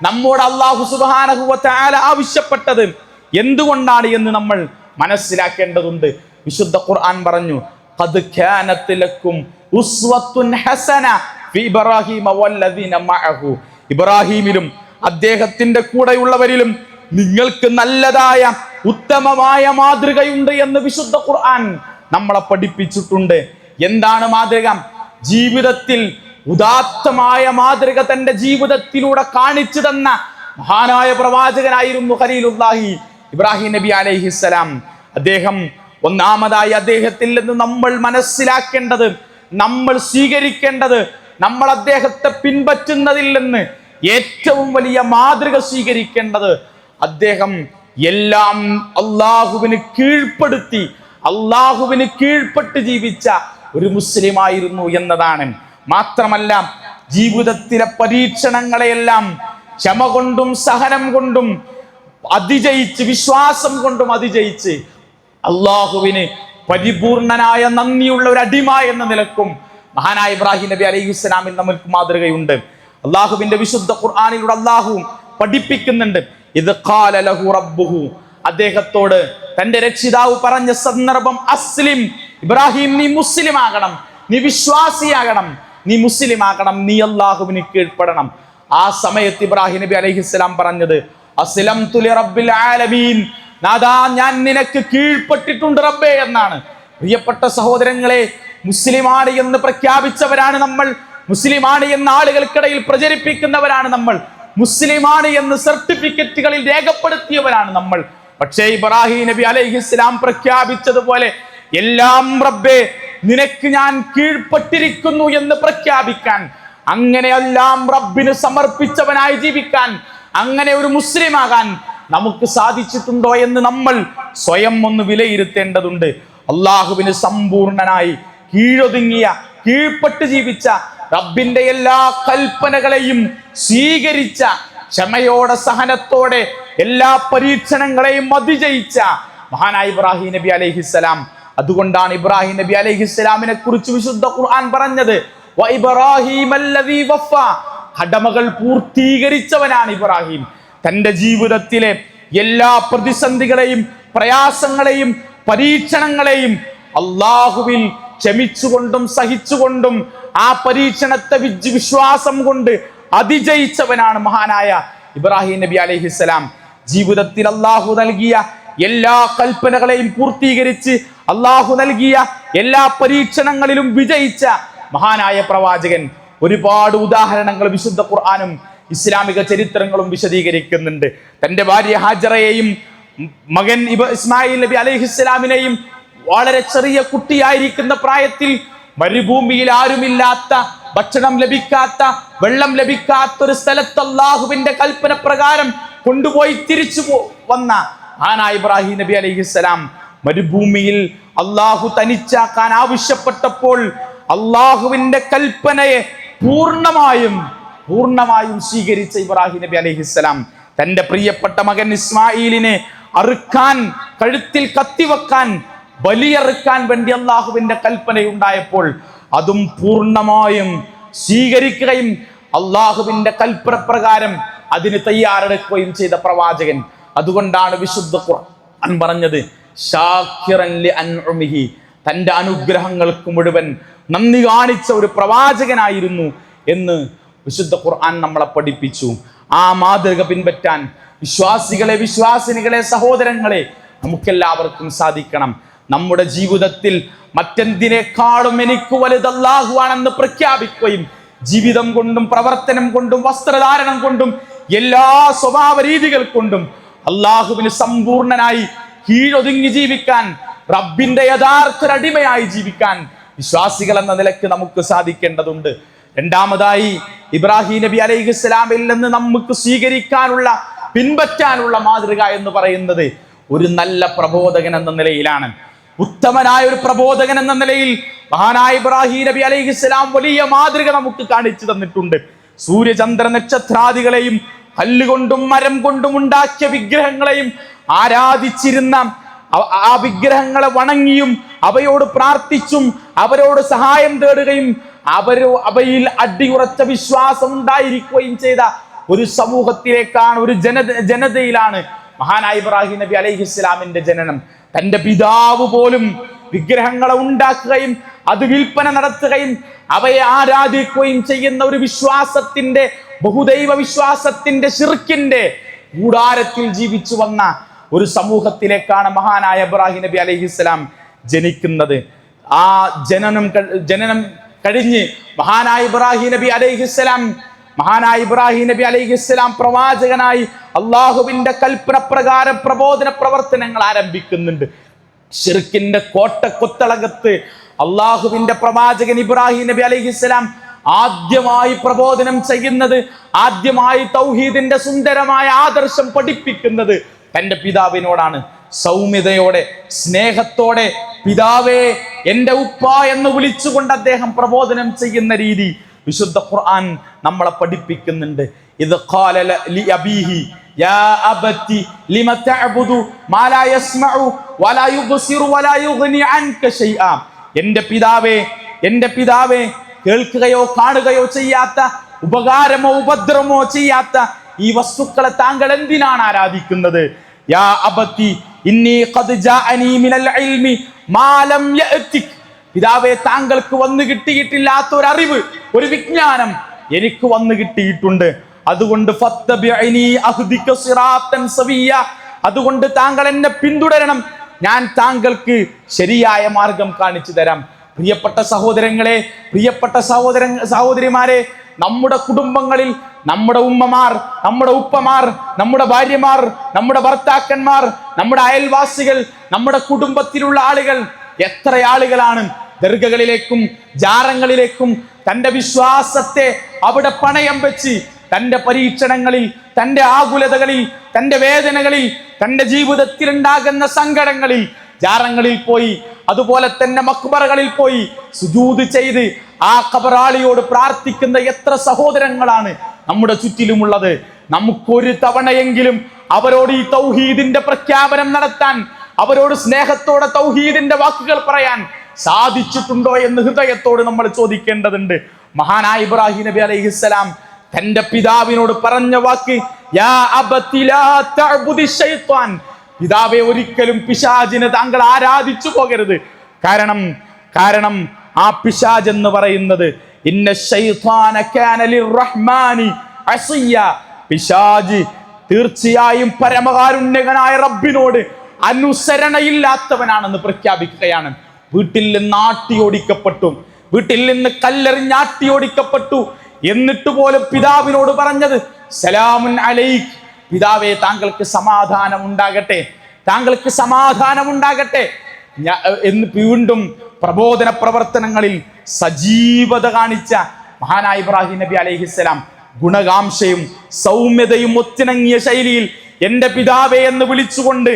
നമ്മോട് അല്ലാഹു സുബ്ഹാനഹു വ തആല ആവശ്യപ്പെട്ടത്? എന്തുകൊണ്ടാണ് എന്ന് നമ്മൾ മനസ്സിലാക്കേണ്ടതുണ്ട്. വിശുദ്ധ ഖുർആൻ പറഞ്ഞു, ഖദ് കാനത് ലക്കും ഉസ്വത്തുൻ ഹസന ഫി ഇബ്രാഹീമ വല്ലദീന മഅഹു. ഇബ്രാഹീമിലും അദ്ദേഹത്തിന്റെ കൂടെയുള്ളവരിലും നിങ്ങൾക്ക് നല്ലതായ ഉത്തമമായ മാതൃകയുണ്ട് എന്ന് വിശുദ്ധ ഖുർആൻ നമ്മളെ പഠിപ്പിച്ചിട്ടുണ്ട്. എന്താണ് മാതൃക? ജീവിതത്തിൽ ഉദാത്തമായ മാതൃക തന്റെ ജീവിതത്തിലൂടെ കാണിച്ചു തന്ന മഹാനായ പ്രവാചകനായിരുന്നു ഖലീലുല്ലാഹി ഇബ്രാഹിം നബി അലൈഹിസ്സലാം. അദ്ദേഹം ഒന്നാമതായി അദ്ദേഹത്തിൽ നിന്ന് നമ്മൾ മനസ്സിലാക്കേണ്ടത്, നമ്മൾ സ്വീകരിക്കേണ്ടത്, നമ്മൾ അദ്ദേഹത്തെ പിൻപറ്റുന്നതിൽ നിന്ന് ഏറ്റവും വലിയ മാതൃക സ്വീകരിക്കേണ്ടത് അദ്ദേഹം എല്ലാം അള്ളാഹുവിന് കീഴ്പ്പെടുത്തി അള്ളാഹുവിന് കീഴ്പ്പെട്ട് ജീവിച്ച ഒരു മുസ്ലിമായിരുന്നു എന്നതാണ്. മാത്രമല്ല ജീവിതത്തിലെ പരീക്ഷണങ്ങളെയെല്ലാം ക്ഷമ കൊണ്ടും സഹനം കൊണ്ടും അതിജയിച്ച്, വിശ്വാസം കൊണ്ടും അതിജയിച്ച് അള്ളാഹുവിന് പരിപൂർണനായ നന്ദിയുള്ള ഒരു അടിമ എന്ന നിലക്കും മഹാനായ ഇബ്രാഹിം നബി അലൈഹിസ്സലാമിൽ നമുക്ക് മാതൃകയുണ്ട്. അള്ളാഹുവിന്റെ വിശുദ്ധ ഖുർആനിലൂടെ അള്ളാഹു പഠിപ്പിക്കുന്നുണ്ട്. ഇത് ഖാല ലഹു റബ്ബുഹു, അദ്ദേഹത്തോട് തന്റെ രക്ഷിതാവ് പറഞ്ഞ സന്ദർഭം, അസ്ലിം ഇബ്രാഹിം, നീ മുസ്ലിം ആകണം, നീ വിശ്വാസിയാകണം, നീ മുസ്ലിം ആകണം, നീ അള്ളാഹുവിന് കീഴ്പ്പെടണം. ആ സമയത്ത് ഇബ്രാഹിം നബി അലൈഹിസ്സലാം പറഞ്ഞത് അസ്ലംതു ലിറബ്ബിൽ ആലമീൻ, നാദാ ഞാൻ നിനക്ക് കീഴ്പ്പെട്ടിട്ടുണ്ട് റബ്ബേ എന്നാണ്. പ്രിയപ്പെട്ട സഹോദരങ്ങളെ, മുസ്ലിമാണ് എന്ന് പ്രഖ്യാപിച്ചവരാണ് നമ്മൾ, മുസ്ലിമാണ് എന്ന ആളുകൾക്കിടയിൽ പ്രചരിപ്പിക്കുന്നവരാണ് നമ്മൾ, മുസ്ലിമാണ് എന്ന് സർട്ടിഫിക്കറ്റുകളിൽ രേഖപ്പെടുത്തിയവരാണ് നമ്മൾ. പക്ഷേ ഇബ്രാഹിം നബി അലൈഹിസ്സലാം പ്രഖ്യാപിച്ചതുപോലെ എല്ലാം റബ്ബേ നിനക്ക് ഞാൻ കീഴ്പ്പെട്ടിരിക്കുന്നു എന്ന് പ്രഖ്യാപിക്കാൻ, അങ്ങനെ എല്ലാം റബ്ബിന് സമർപ്പിച്ചവനായി ജീവിക്കാൻ, അങ്ങനെ ഒരു മുസ്ലിമാകാൻ നമുക്ക് സാധിച്ചിട്ടുണ്ടോ എന്ന് നമ്മൾ സ്വയം ഒന്ന് വിലയിരുത്തേണ്ടതുണ്ട്. അള്ളാഹുവിന് സമ്പൂർണനായി കീഴൊതുങ്ങിയ, കീഴ്പ്പെട്ട് ജീവിച്ച, റബ്ബിന്റെ എല്ലാ കൽപ്പനകളെയും സ്വീകരിച്ച, ക്ഷമയോടെ സഹനത്തോടെ എല്ലാ പരീക്ഷണങ്ങളെയും അതിജയിച്ച മഹാനായ ഇബ്രാഹിം നബി അലൈഹിസ്സലാം. അതുകൊണ്ടാണ് ഇബ്രാഹിം നബി അലൈഹിസ്സലാമിനെ കുറിച്ച് വിശുദ്ധ ഖുർആൻ പറഞ്ഞത് വഇബ്രാഹീമല്ലദീ വഫ, കടമകൾ പൂർത്തീകരിച്ചവനാണ് ഇബ്രാഹിം. തന്റെ ജീവിതത്തിലെ എല്ലാ പ്രതിസന്ധികളെയും പ്രയാസങ്ങളെയും പരീക്ഷണങ്ങളെയും അള്ളാഹുവിൽ ക്ഷമിച്ചുകൊണ്ടും സഹിച്ചുകൊണ്ടും ആ പരീക്ഷണത്തെ വിശ്വാസം കൊണ്ട് അതിജയിച്ചവനാണ് മഹാനായ ഇബ്രാഹിം നബി അലൈഹിസ്സലാം. ജീവിതത്തിൽ അള്ളാഹു നൽകിയ എല്ലാ കൽപ്പനകളെയും പൂർത്തീകരിച്ച് അള്ളാഹു നൽകിയ എല്ലാ പരീക്ഷണങ്ങളിലും വിജയിച്ച മഹാനായ പ്രവാചകൻ. ഒരുപാട് ഉദാഹരണങ്ങൾ വിശുദ്ധ ഖുർആനും ഇസ്ലാമിക ചരിത്രങ്ങളും വിശദീകരിക്കുന്നുണ്ട്. തന്റെ ഭാര്യ ഹാജറയെയും മകൻ ഇസ്മായിൽ നബി അലൈഹിസ്സലാമിനെയും വളരെ ചെറിയ കുട്ടിയായിരിക്കുന്ന പ്രായത്തിൽ മരുഭൂമിയിൽ ആരുമില്ലാത്ത, ഭക്ഷണം ലഭിക്കാത്ത, വെള്ളം ലഭിക്കാത്ത ഒരു സ്ഥലത്ത് അള്ളാഹുവിന്റെ കൽപ്പന പ്രകാരം കൊണ്ടുപോയി തിരിച്ചു വന്ന മഹാനായ ഇബ്രാഹിം നബി അലൈഹിസ്സലാം മരുഭൂമിയിൽ അള്ളാഹു തനിച്ചാക്കാൻ ആവശ്യപ്പെട്ടപ്പോൾ അള്ളാഹുവിന്റെ കൽപ്പനയെ പൂർണ്ണമായും സ്വീകരിച്ച ഇബ്രാഹിം നബി അലൈഹിസ്സലാം തന്റെ പ്രിയപ്പെട്ട മകൻ ഇസ്മായിലിനെ അറുക്കാൻ, കഴുത്തിൽ കത്തിവെക്കാൻ, ബലിയറുക്കാൻ വേണ്ടി അള്ളാഹുവിന്റെ കൽപ്പനയുണ്ടായപ്പോൾ അതും പൂർണ്ണമായും സ്വീകരിക്കുകയും അള്ളാഹുവിന്റെ കൽപ്പന പ്രകാരം അതിന് തയ്യാറെടുക്കുകയും ചെയ്ത പ്രവാചകൻ. അതുകൊണ്ടാണ് വിശുദ്ധ ഖുർആൻ പറഞ്ഞത് ശാക്കിറൻ ലിഅൻഉമിഹി, തന്റെ അനുഗ്രഹങ്ങൾക്ക് മുഴുവൻ നന്ദി കാണിച്ച ഒരു പ്രവാചകനായിരുന്നു എന്ന് വിശുദ്ധ ഖുർആൻ നമ്മളെ പഠിപ്പിച്ചു. ആ മാതൃക പിൻപറ്റാൻ വിശ്വാസിനികളെ, സഹോദരങ്ങളെ നമുക്കെല്ലാവർക്കും സാധിക്കണം. നമ്മുടെ ജീവിതത്തിൽ മറ്റെന്തിനേക്കാളും എനിക്ക് വലുത് അല്ലാഹുവാണെന്ന് പ്രഖ്യാപിക്കുകയും ജീവിതം കൊണ്ടും പ്രവർത്തനം കൊണ്ടും വസ്ത്രധാരണം കൊണ്ടും എല്ലാ സ്വഭാവ രീതികൾ കൊണ്ടും അള്ളാഹുവിന് സമ്പൂർണനായി കീഴൊതുങ്ങി ജീവിക്കാൻ, റബ്ബിന്റെ യഥാർത്ഥ അടിമയായി ജീവിക്കാൻ വിശ്വാസികൾ എന്ന നിലയ്ക്ക് നമുക്ക് സാധിക്കേണ്ടതുണ്ട്. രണ്ടാമതായി ഇബ്രാഹിം നബി അലൈഹിസ്സലാമിൽ നിന്ന് നമുക്ക് സ്വീകരിക്കാനുള്ള, പിൻപറ്റാനുള്ള മാതൃക എന്ന് പറയുന്നത് ഒരു നല്ല പ്രബോധകൻ എന്ന നിലയിലാണ്. ഉത്തമനായ ഒരു പ്രബോധകൻ എന്ന നിലയിൽ മഹാനായ ഇബ്രാഹിം നബി അലൈഹിസ്സലാം വലിയ മാതൃക നമുക്ക് കാണിച്ചു തന്നിട്ടുണ്ട്. സൂര്യചന്ദ്ര നക്ഷത്രാദികളെയും കല്ലുകൊണ്ടും മരം കൊണ്ടും ഉണ്ടാക്കിയ വിഗ്രഹങ്ങളെയും ആരാധിച്ചിരുന്ന, ആ വിഗ്രഹങ്ങളെ വണങ്ങിയും അവയോട് പ്രാർത്ഥിച്ചും അവരോട് സഹായം തേടുകയും അവയിൽ അടിയുറച്ച വിശ്വാസം ഉണ്ടായിരിക്കുകയും ചെയ്ത ഒരു സമൂഹത്തിലേക്കാണ്, ഒരു ജനതയിലാണ് മഹാനായ ഇബ്രാഹിം നബി അലൈഹിസ്സലാമിന്റെ ജനനം. തന്റെ പിതാവ് പോലും വിഗ്രഹങ്ങളെ ഉണ്ടാക്കുകയും അത് വിൽപ്പന നടത്തുകയും അവയെ ആരാധിക്കുകയും ചെയ്യുന്ന ഒരു വിശ്വാസത്തിന്റെ, ബഹുദൈവ വിശ്വാസത്തിന്റെ, ശിർക്കിന്റെ കൂടാരത്തിൽ ജീവിച്ചു വന്ന ഒരു സമൂഹത്തിലേക്കാണ് മഹാനായ ഇബ്രാഹിം നബി അലൈഹിസ്സലാം ജനിക്കുന്നത്. ആ ജനനം കഴിഞ്ഞ് മഹാനായ ഇബ്രാഹിം നബി അലൈഹിസ്സലാം പ്രവാചകനായി അള്ളാഹുവിന്റെ കൽപ്പന പ്രകാരം പ്രബോധന പ്രവർത്തനങ്ങൾ ആരംഭിക്കുന്നുണ്ട്. ശിർക്കിന്റെ കോട്ടക്കൊത്തളകത്ത് അള്ളാഹുവിന്റെ പ്രവാചകൻ ഇബ്രാഹിം നബി അലൈഹിസ്സലാം ആദ്യമായി പ്രബോധനം ചെയ്യുന്നത്, ആദ്യമായി തൗഹീദിന്റെ സുന്ദരമായ ആദർശം പഠിപ്പിക്കുന്നത് തന്റെ പിതാവിനോടാണ്. സൗമ്യതയോടെ, സ്നേഹത്തോടെ പിതാവേ, എന്റെ ഉപ്പ എന്ന് വിളിച്ചുകൊണ്ട് അദ്ദേഹം പ്രബോധനം ചെയ്യുന്ന രീതി വിശുദ്ധ ഖുർആൻ നമ്മളെ പഠിപ്പിക്കുന്നുണ്ട്. ഇത് ഖാല ലി അബീഹി യാ അബതി ലിമ തഅബുദു മാ ലാ യസ്മഉ വലാ യുബ്സിറു വലാ യുഗ്നി അൻക ശൈആ. എന്റെ പിതാവേ, കേൾക്കുകയോ കാണുകയോ ചെയ്യാത്ത, ഉപകാരമോ ഉപദ്രവമോ ചെയ്യാത്ത ഈ വസ്തുക്കളെ താങ്കൾ എന്തിനാണ് ആരാധിക്കുന്നത്? യാ അബതി ഇന്നി ഖദ് ജാഅനി മിനൽ ഇൽമി മാ ലം യഅതിക്. പിതാവേ, താങ്കൾക്ക് വന്നു കിട്ടിയിട്ടില്ലാത്ത ഒരു അറിവ്, ഒരു വിജ്ഞാനം എനിക്ക് വന്നു കിട്ടിയിട്ടുണ്ട്. അതുകൊണ്ട് ഫത്തബിഇനി അഹ്ദിക സിറാത്തൻ സവിയ്യ. അതുകൊണ്ട് താങ്കൾ എന്നെ പിന്തുടരണം, ഞാൻ താങ്കൾക്ക് ശരിയായ മാർഗം കാണിച്ചു തരാം. പ്രിയപ്പെട്ട സഹോദരങ്ങളെ, പ്രിയപ്പെട്ട സഹോദരിമാരെ, നമ്മുടെ കുടുംബങ്ങളിൽ നമ്മുടെ ഉമ്മമാർ, നമ്മുടെ ഉപ്പമാർ, നമ്മുടെ ഭാര്യമാർ, നമ്മുടെ ഭർത്താക്കന്മാർ, നമ്മുടെ അയൽവാസികൾ, നമ്മുടെ കുടുംബത്തിലുള്ള ആളുകൾ, എത്ര ആളുകളാണ് ദർഗകളിലേക്കും ജാറങ്ങളിലേക്കും തന്റെ വിശ്വാസത്തെ അവിടെ പണയം വെച്ച് തന്റെ പരീക്ഷണങ്ങളിൽ, തന്റെ ആകുലതകളിൽ, തന്റെ വേദനകളിൽ, തന്റെ ജീവിതത്തിൽ ഉണ്ടാകുന്ന സങ്കടങ്ങളിൽ ജാറങ്ങളിൽ പോയി, അതുപോലെ തന്നെ മക്ബറകളിൽ പോയി സുജൂദ് ചെയ്ത് ആ ഖബറാളിയോട് പ്രാർത്ഥിക്കുന്ന എത്ര സഹോദരങ്ങളാണ് നമ്മുടെ ചുറ്റിലുമുള്ളത്. നമുക്കൊരു തവണയെങ്കിലും അവരോട് ഈ തൗഹീദിന്റെ പ്രഖ്യാപനം നടത്താൻ, അവരോട് സ്നേഹത്തോടെ തൗഹീദിന്റെ വാക്കുകൾ പറയാൻ സാധിച്ചിട്ടുണ്ടോ എന്ന് ഹൃദയത്തോട് നമ്മൾ ചോദിക്കേണ്ടതുണ്ട്. മഹാനായ ഇബ്രാഹിം നബി അലൈഹിസ്സലാം തന്റെ പിതാവിനോട് പറഞ്ഞ വാക്ക് യാ അബതി ലാ തഅബുദി ശൈത്വാൻ. പിതാവേ, ഒരിക്കലും പിശാചിനെ താങ്കൾ ആരാധിച്ചു പോകരുത്. കാരണം ആ പിശാച് എന്ന് പറയുന്നത് ഇന്ന ശൈത്വാന കാന ലിർറഹ്മാനി അസിയ. പിശാച് തീർച്ചയായും പരമകാരുണ്യകനായ റബ്ബിനോട് അനുസരണയില്ലാത്തവനാണെന്ന് പ്രഖ്യാപിക്കുകയാണ്. വീട്ടിൽ നിന്ന് ആട്ടിയോടിക്കപ്പെട്ടു, വീട്ടിൽ നിന്ന് കല്ലെറിഞ്ഞാട്ടിയോടിക്കപ്പെട്ടു. എന്നിട്ട് പോലും പിതാവിനോട് പറഞ്ഞത് സലാമുൻ അലൈക്, പിതാവേ, താങ്കൾക്ക് സമാധാനം ഉണ്ടാകട്ടെ, താങ്കൾക്ക് സമാധാനം ഉണ്ടാകട്ടെ എന്ന് വീണ്ടും പ്രബോധന പ്രവർത്തനങ്ങളിൽ സജീവത കാണിച്ച മഹാനായ ഇബ്രാഹിം നബി അലൈഹിസ്സലാം ഗുണകാംക്ഷയും സൗമ്യതയും ഒത്തിണങ്ങിയ ശൈലിയിൽ എന്റെ പിതാവേ എന്ന് വിളിച്ചുകൊണ്ട്,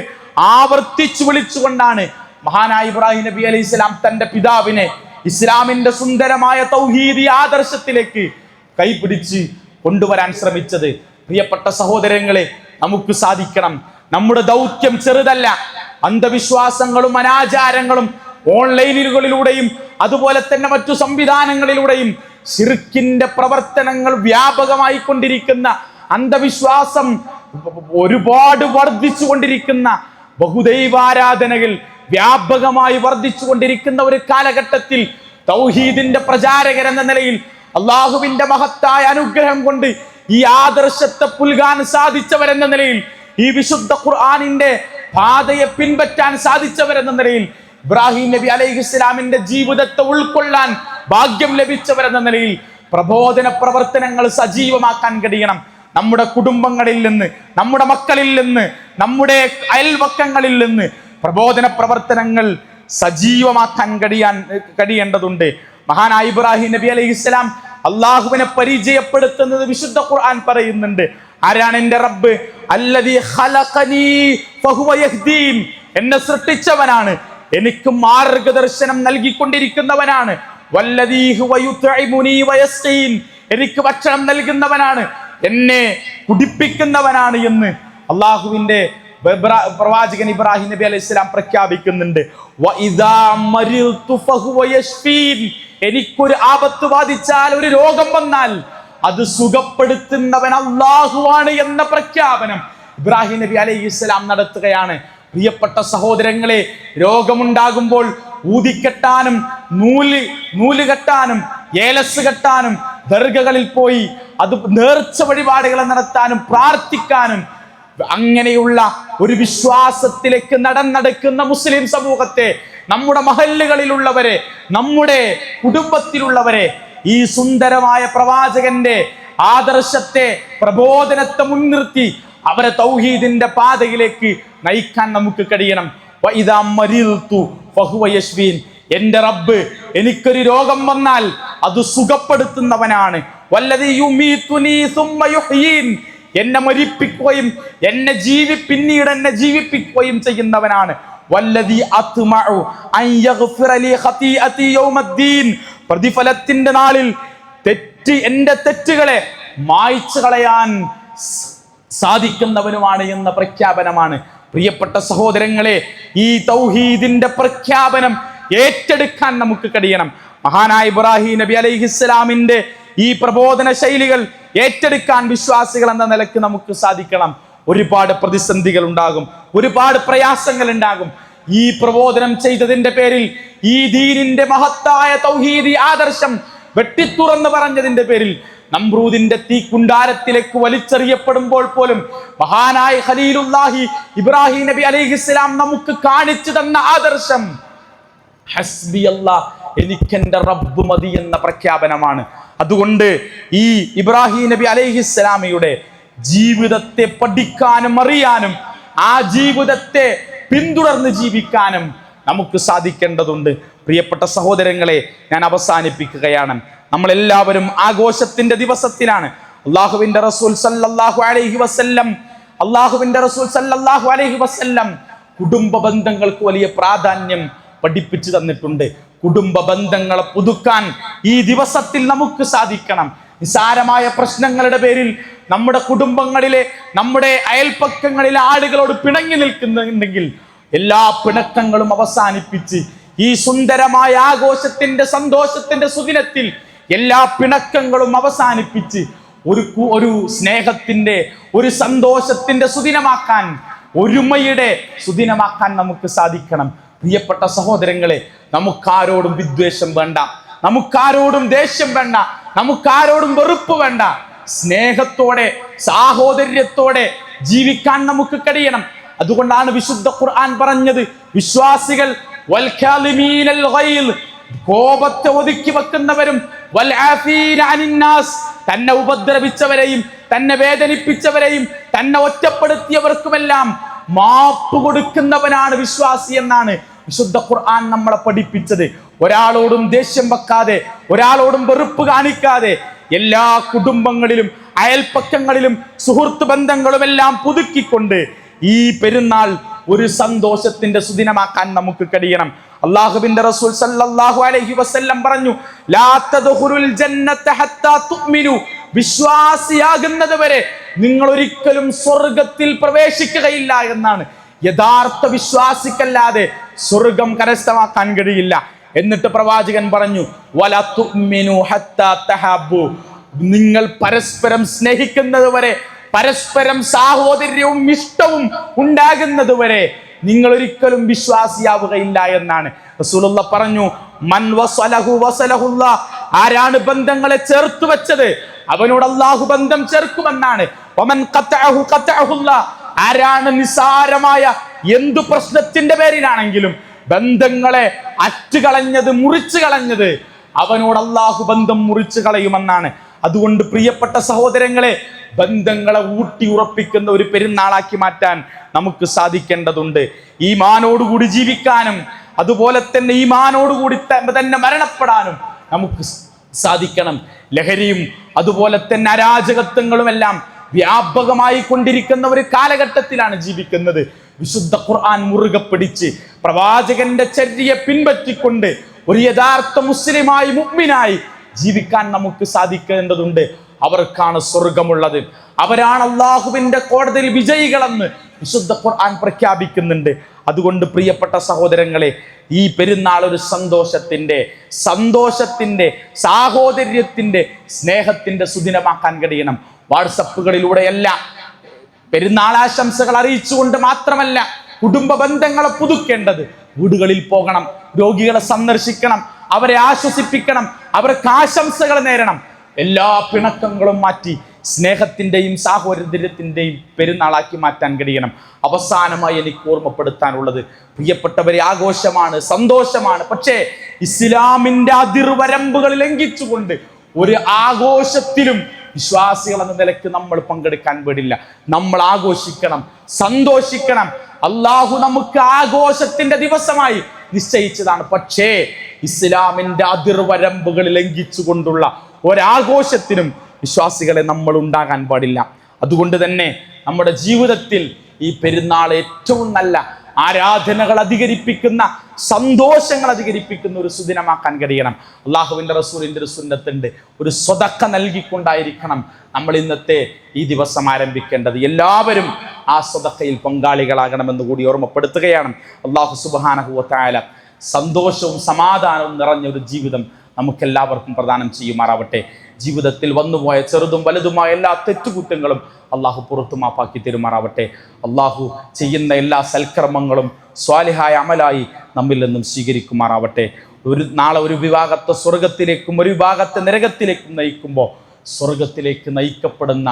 ആവർത്തിച്ചു വിളിച്ചുകൊണ്ടാണ് മഹാനായ ഇബ്രാഹിം നബി അലൈഹിസ്സലാം തന്റെ പിതാവിനെ ഇസ്ലാമിന്റെ സുന്ദരമായ തൗഹീദി ആദർശത്തിലേക്ക് കൈപിടിച്ച് കൊണ്ടുവരാൻ ശ്രമിച്ചത്. പ്രിയപ്പെട്ട സഹോദരങ്ങളെ, നമുക്ക് സാധിക്കണം. നമ്മുടെ ദൗത്യം ചെറുതല്ല. അന്ധവിശ്വാസങ്ങളും അനാചാരങ്ങളും ഓൺലൈനുകളിലൂടെയും അതുപോലെ തന്നെ മറ്റു സംവിധാനങ്ങളിലൂടെയും ശിർക്കിന്റെ പ്രവർത്തനങ്ങൾ വ്യാപകമായി കൊണ്ടിരിക്കുന്ന, അന്ധവിശ്വാസം ഒരുപാട് വർദ്ധിച്ചു കൊണ്ടിരിക്കുന്ന, ബഹുദൈവാരാധനകൾ വ്യാപകമായി വർദ്ധിച്ചു കൊണ്ടിരിക്കുന്ന ഒരു കാലഘട്ടത്തിൽ തൗഹീദിന്റെ പ്രചാരകരെന്ന നിലയിൽ അള്ളാഹുവിന്റെ മഹത്തായ അനുഗ്രഹം കൊണ്ട് ഈ ആദർശത്തെ പുൽകാൻ സാധിച്ചവരെന്ന നിലയിൽ, ഈ വിശുദ്ധ ഖുർആനിന്റെ പാതയെ പിൻപറ്റാൻ സാധിച്ചവരെന്ന നിലയിൽ, ഇബ്രാഹിം നബി അലൈഹിസ്സലാമിന്റെ ജീവിതത്തെ ഉൾക്കൊള്ളാൻ ഭാഗ്യം ലഭിച്ചവരെന്ന നിലയിൽ പ്രബോധന പ്രവർത്തനങ്ങൾ സജീവമാക്കാൻ കഴിയണം. നമ്മുടെ കുടുംബങ്ങളിൽ നിന്ന്, നമ്മുടെ മക്കളിൽ നിന്ന്, നമ്മുടെ അയൽവക്കങ്ങളിൽ നിന്ന് പ്രബോധന പ്രവർത്തനങ്ങൾ സജീവമാക്കാൻ കഴിയേണ്ടതുണ്ട്. മഹാനായ ഇബ്രാഹിം നബി അലൈഹിസ്സലാം അള്ളാഹുവിനെ പരിചയപ്പെടുത്തുന്നത് വിശുദ്ധ ഖുർആൻ പറയുന്നുണ്ട്. ആരാണ് എന്റെ റബ്ബ്? അല്ലദീ ഖലഖനീ ഫഹുവ യഹ്ദീൻ. എന്നെ സൃഷ്ടിച്ചവനാണ്, എനിക്ക് മാർഗദർശനം നൽകിക്കൊണ്ടിരിക്കുന്നവനാണ്. വല്ലദീ ഹുവ യുത്ഇമുനീ വയസ്ഖീൻ. എനിക്ക് ഭക്ഷണം നൽകുന്നവനാണ്, എന്നെ കുടിപ്പിക്കുന്നവനാണ് എന്ന് അള്ളാഹുവിന്റെ പ്രവാചകൻ ഇബ്രാഹിം നബി അലൈഹിസ്സലാം പ്രഖ്യാപിക്കുന്നുണ്ട്. വഇദാ മരിൽതു ഫഹുവ യശ്ഫീൻ. എനിക്കൊരു ആപത്ത് ബാധിച്ചാൽ, ഒരു രോഗം വന്നാൽ അത് സുഖപ്പെടുത്തുന്നവൻ അല്ലാഹുവാണ് എന്ന പ്രഖ്യാപനം ഇബ്രാഹിം നബി അലൈഹിസ്സലാം നടത്തുകയാണ്. പ്രിയപ്പെട്ട സഹോദരങ്ങളെ, രോഗമുണ്ടാകുമ്പോൾ ഊതിക്കെട്ടാനും നൂല് കെട്ടാനും ഏലസ് കെട്ടാനും ദർഗകളിൽ പോയി അത് നേർച്ച വഴിപാടുകൾ നടത്താനും പ്രാർത്ഥിക്കാനും അങ്ങനെയുള്ള ഒരു വിശ്വാസത്തിലേക്ക് നടക്കുന്ന മുസ്ലിം സമൂഹത്തെ, നമ്മുടെ മഹല്ലുകളിലുള്ളവരെ, നമ്മുടെ കുടുംബത്തിലുള്ളവരെ ഈ സുന്ദരമായ പ്രവാചകന്റെ ആദർശത്തെ, പ്രബോധനത്തെ മുൻനിർത്തി അവരെ തൗഹീദിന്റെ പാതയിലേക്ക് നയിക്കാൻ നമുക്ക് കഴിയണം. വഇദാ മരിൽതു ഫഹുവ യശ്ഫീൻ. എന്റെ റബ്ബ് എനിക്കൊരു രോഗം വന്നാൽ അത് സുഖപ്പെടുത്തുന്നവനാണ്. വല്ലദീ യുമീതുനീ സുമ്മ യുഹ്യീൻ, എന്നെ മരിപ്പിക്കുകയും പിന്നീട് എന്നെ ജീവിപ്പിക്കുകയും ചെയ്യുന്നവനാണ്. വല്ലദീ അത്മഉ അൻ യഗ്ഫിറ ലീ ഖതീഅതി യൗമദ്ദീൻ, പ്രതിഫലത്തിന്റെ നാളിൽ എന്റെ തെറ്റുകളെ മായ്ച്ചു കളയാൻ സാധിക്കുന്നവനുമാണ് എന്ന പ്രഖ്യാപനമാണ്. പ്രിയപ്പെട്ട സഹോദരങ്ങളെ, ഈ തൗഹീദിന്റെ പ്രഖ്യാപനം ഏറ്റെടുക്കാൻ നമുക്ക് കഴിയണം. മഹാനായ ഇബ്രാഹിം നബി അലൈഹിസ്സലാമിന്റെ ഈ പ്രബോധന ശൈലികൾ ഏറ്റെടുക്കാൻ വിശ്വാസികൾ എന്ന നിലക്ക് നമുക്ക് സാധിക്കണം. ഒരുപാട് പ്രതിസന്ധികൾ ഉണ്ടാകും, ഒരുപാട് പ്രയാസങ്ങൾ ഉണ്ടാകും. ഈ പ്രബോധനം ചെയ്തതിന്റെ പേരിൽ, ഈ ദീനിന്റെ മഹത്തായ തൗഹീദി ആദർശം വെട്ടിത്തുറന്ന് പറഞ്ഞതിന്റെ പേരിൽ നമ്രൂദിന്റെ തീക്കുണ്ടാരത്തിലേക്ക് വലിച്ചെറിയപ്പെടുമ്പോൾ പോലും മഹാനായ ഖലീലുല്ലാഹി ഇബ്രാഹിം നബി അലൈഹിസ്സലാം നമുക്ക് കാണിച്ചു തന്ന ആദർശം ഹസ്ബി അല്ലാഹ്, എനിക്കെന്റെ റബ്ബ് മതി എന്ന പ്രഖ്യാപനമാണ്. അതുകൊണ്ട് ഈ ഇബ്രാഹിം നബി അലൈഹിസ്സലാമയുടെ ജീവിതത്തെ പഠിക്കാനും അറിയാനും ആ ജീവിതത്തെ പിന്തുടർന്ന് ജീവിക്കാനും നമുക്ക് സാധിക്കേണ്ടതുണ്ട്. പ്രിയപ്പെട്ട സഹോദരങ്ങളെ, ഞാൻ അവസാനിപ്പിക്കുകയാണ്. നമ്മളെല്ലാവരും ആഘോഷത്തിന്റെ ദിവസത്തിലാണ്. അള്ളാഹുവിന്റെ റസൂൽ സല്ലല്ലാഹു അലൈഹി വസല്ലം കുടുംബ ബന്ധങ്ങൾക്ക് വലിയ പ്രാധാന്യം പഠിപ്പിച്ചു തന്നിട്ടുണ്ട്. കുടുംബ ബന്ധങ്ങളെ പുതുക്കാൻ ഈ ദിവസത്തിൽ നമുക്ക് സാധിക്കണം. നിസാരമായ പ്രശ്നങ്ങളുടെ പേരിൽ നമ്മുടെ കുടുംബങ്ങളിലെ, നമ്മുടെ അയൽപ്പക്കങ്ങളിലെ ആളുകളോട് പിണങ്ങി നിൽക്കുന്നുണ്ടെങ്കിൽ എല്ലാ പിണക്കങ്ങളും അവസാനിപ്പിച്ച് ഈ സുന്ദരമായ ആഘോഷത്തിന്റെ സന്തോഷത്തിന്റെ സുദിനത്തിൽ എല്ലാ പിണക്കങ്ങളും അവസാനിപ്പിച്ച് ഒരു സ്നേഹത്തിന്റെ, ഒരു സന്തോഷത്തിന്റെ സുദിനമാക്കാൻ, ഒരുമയുടെ സുദിനമാക്കാൻ നമുക്ക് സാധിക്കണം. പ്രിയപ്പെട്ട സഹോദരങ്ങളെ, നമുക്കാരോടും വിദ്വേഷം വേണ്ട, നമുക്കാരോടും ദേഷ്യം വേണ്ട, നമുക്കാരോടും വെറുപ്പ് വേണ്ട. സ്നേഹത്തോടെ, സാഹോദര്യത്തോടെ ജീവിക്കാൻ നമുക്ക് കഴിയണം. അതുകൊണ്ടാണ് വിശുദ്ധ ഖുർആൻ പറഞ്ഞത്, വിശ്വാസികൾ കോപത്തെ ഒതുക്കി വെക്കുന്നവരും തന്നെ ഉപദ്രവിച്ചവരെയും തന്നെ വേദനിപ്പിച്ചവരെയും തന്നെ ഒറ്റപ്പെടുത്തിയവർക്കുമെല്ലാം മാപ്പ് കൊടുക്കുന്നവനാണ് വിശ്വാസി എന്നാണ് വിശുദ്ധ ഖുർആൻ നമ്മളെ പഠിപ്പിച്ചത്. ഒരാളോടും ദേഷ്യം വെക്കാതെ, ഒരാളോടും വെറുപ്പ് കാണിക്കാതെ എല്ലാ കുടുംബങ്ങളിലും അയൽപ്പക്കങ്ങളിലും സുഹൃത്ത് ബന്ധങ്ങളുമെല്ലാം പുതുക്കിക്കൊണ്ട് ഈ പെരുന്നാൾ ഒരു സന്തോഷത്തിന്റെ സുദിനമാക്കാൻ നമുക്ക് കഴിയണം. അല്ലാഹുവിന്റെ റസൂൽ സല്ലല്ലാഹു അലൈഹി വസല്ലം പറഞ്ഞു, ലാ തദ്ഖുലുൽ ജന്നത ഹത്താ തുഅ്മിനു, വിശ്വാസിയാകുന്നത് വരെ നിങ്ങൾ ഒരിക്കലും സ്വർഗ്ഗത്തിൽ പ്രവേശിക്കുകയില്ല എന്നാണ്. യഥാർത്ഥ വിശ്വാസിക്കല്ലാതെ സ്വർഗം കരസ്ഥമാക്കാൻ കഴിയില്ല. എന്നിട്ട് പ്രവാചകൻ പറഞ്ഞു, വല തുഅ്മിനു ഹത്താ തഹബ്ബു, നിങ്ങൾ പരസ്പരം സ്നേഹിക്കുന്നത് വരെ, പരസ്പരം സാഹോദര്യവും ഇഷ്ടവും ഉണ്ടാകുന്നത് വരെ നിങ്ങൾ ഒരിക്കലും വിശ്വാസിയാവുകയില്ല എന്നാണ് റസൂലുള്ളാഹി പറഞ്ഞു. മൻ വസലഹു വസലഹുല്ലാഹ്, ആരാണ് ബന്ധങ്ങളെ ചേർത്ത് വെച്ചത് അവനോട് അല്ലാഹു ബന്ധം ചേർക്കുമെന്നാണ്. വമൻ ഖതഅഹു ഖതഅഹുല്ലാഹ്, ആരാണ് നിസാരമായ എന്തു പ്രശ്നത്തിന്റെ പേരിലാണെങ്കിലും ബന്ധങ്ങളെ അറ്റുകളഞ്ഞത്, മുറിച്ചു കളഞ്ഞത്, അവനോട് അല്ലാഹു ബന്ധം മുറിച്ചു കളയുമെന്നാണ്. അതുകൊണ്ട് പ്രിയപ്പെട്ട സഹോദരങ്ങളെ, ബന്ധങ്ങളെ ഊട്ടി ഉറപ്പിക്കുന്ന ഒരു പെരുന്നാളാക്കി മാറ്റാൻ നമുക്ക് സാധിക്കേണ്ടതുണ്ട്. ഈമാനോടുകൂടി ജീവിക്കാനും അതുപോലെ തന്നെ ഈമാനോടുകൂടി തന്നെ മരണപ്പെടാനും നമുക്ക് സാധിക്കണം. ലഹരിയും അതുപോലെ തന്നെ അരാജകത്വങ്ങളുമെല്ലാം വ്യാപകമായി കൊണ്ടിരിക്കുന്ന ഒരു കാലഘട്ടത്തിലാണ് ജീവിക്കുന്നത്. വിശുദ്ധ ഖുർആൻ മുറുകെ പിടിച്ച് പ്രവാചകന്റെ ചര്യയെ പിൻപറ്റിക്കൊണ്ട് ഒരു യഥാർത്ഥ മുസ്ലിമായി, മുഅ്മിനായി ജീവിക്കാൻ നമുക്ക് സാധിക്കേണ്ടതുണ്ട്. അവർക്കാണ് സ്വർഗമുള്ളത്, അവരാണ് അല്ലാഹുവിന്റെ കോടതിയിൽ വിജയികളെന്ന് വിശുദ്ധ ഖുർആൻ പ്രഖ്യാപിക്കുന്നുണ്ട്. അതുകൊണ്ട് പ്രിയപ്പെട്ട സഹോദരങ്ങളെ, ഈ പെരുന്നാൾ ഒരു സന്തോഷത്തിന്റെ, സാഹോദര്യത്തിന്റെ, സ്നേഹത്തിന്റെ സുദിനമാക്കാൻ കഴിയണം. വാട്സപ്പുകളിലൂടെയല്ല, പെരുന്നാളാശംസകൾ അറിയിച്ചുകൊണ്ട് മാത്രമല്ല കുടുംബ ബന്ധങ്ങളെ പുതുക്കേണ്ടത്. വീടുകളിൽ പോകണം, രോഗികളെ സന്ദർശിക്കണം, അവരെ ആശ്വസിപ്പിക്കണം, അവർക്ക് ആശംസകൾ നേരണം. എല്ലാ പിണക്കങ്ങളും മാറ്റി സ്നേഹത്തിന്റെയും സാഹോദര്യത്തിന്റെയും പെരുന്നാളാക്കി മാറ്റാൻ കഴിയണം. അവസാനമായി എനിക്ക് ഓർമ്മപ്പെടുത്താനുള്ളത്, പ്രിയപ്പെട്ടവരെ, ആഘോഷമാണ്, സന്തോഷമാണ്. പക്ഷേ ഇസ്ലാമിന്റെ അതിർവരമ്പുകൾ ലംഘിച്ചുകൊണ്ട് ഒരു ആഘോഷത്തിലും വിശ്വാസികൾ എന്ന നിലയ്ക്ക് നമ്മൾ പങ്കെടുക്കാൻ പാടില്ല. നമ്മൾ ആഘോഷിക്കണം, സന്തോഷിക്കണം. അള്ളാഹു നമുക്ക് ആഘോഷത്തിന്റെ ദിവസമായി നിശ്ചയിച്ചതാണ്. പക്ഷേ ഇസ്ലാമിന്റെ അതിർവരമ്പുകൾ ലംഘിച്ചുകൊണ്ടുള്ള ഒരാഘോഷത്തിനും വിശ്വാസികളെ നമ്മൾ ഉണ്ടാകാൻ പാടില്ല. അതുകൊണ്ട് തന്നെ നമ്മുടെ ജീവിതത്തിൽ ഈ പെരുന്നാൾ ഏറ്റവും നല്ല ആരാധനകൾ അധികരിപ്പിക്കുന്ന, സന്തോഷങ്ങൾ അധികരിപ്പിക്കുന്ന ഒരു സുദിനമാക്കാൻ കഴിയണം. അള്ളാഹുവിൻ്റെ റസൂലിൻ്റെ ഒരു സുന്നത്തുണ്ട്, ഒരു സ്വതക്ക നൽകിക്കൊണ്ടായിരിക്കണം നമ്മൾ ഇന്നത്തെ ഈ ദിവസം ആരംഭിക്കേണ്ടത്. എല്ലാവരും ആ സ്വതക്കയിൽ പങ്കാളികളാകണമെന്ന് കൂടി ഓർമ്മപ്പെടുത്തുകയാണ്. അള്ളാഹു സുബ്ഹാനഹു വ തആല സന്തോഷവും സമാധാനവും നിറഞ്ഞ ഒരു ജീവിതം നമുക്കെല്ലാവർക്കും പ്രദാനം ചെയ്യുമാറാവട്ടെ. ജീവിതത്തിൽ വന്നുപോയ ചെറുതും വലുതുമായ എല്ലാ തെറ്റുകുറ്റങ്ങളും അള്ളാഹു പുറത്തു മാപ്പാക്കി തരുമാറാവട്ടെ. അള്ളാഹു ചെയ്യുന്ന എല്ലാ സൽക്കർമ്മങ്ങളും സ്വാലിഹായ അമലായി നമ്മിൽ നിന്നും സ്വീകരിക്കുമാറാവട്ടെ. നാളെ ഒരു വിഭാഗത്തെ സ്വർഗത്തിലേക്കും ഒരു വിഭാഗത്തെ നരകത്തിലേക്കും നയിക്കുമ്പോൾ സ്വർഗത്തിലേക്ക് നയിക്കപ്പെടുന്ന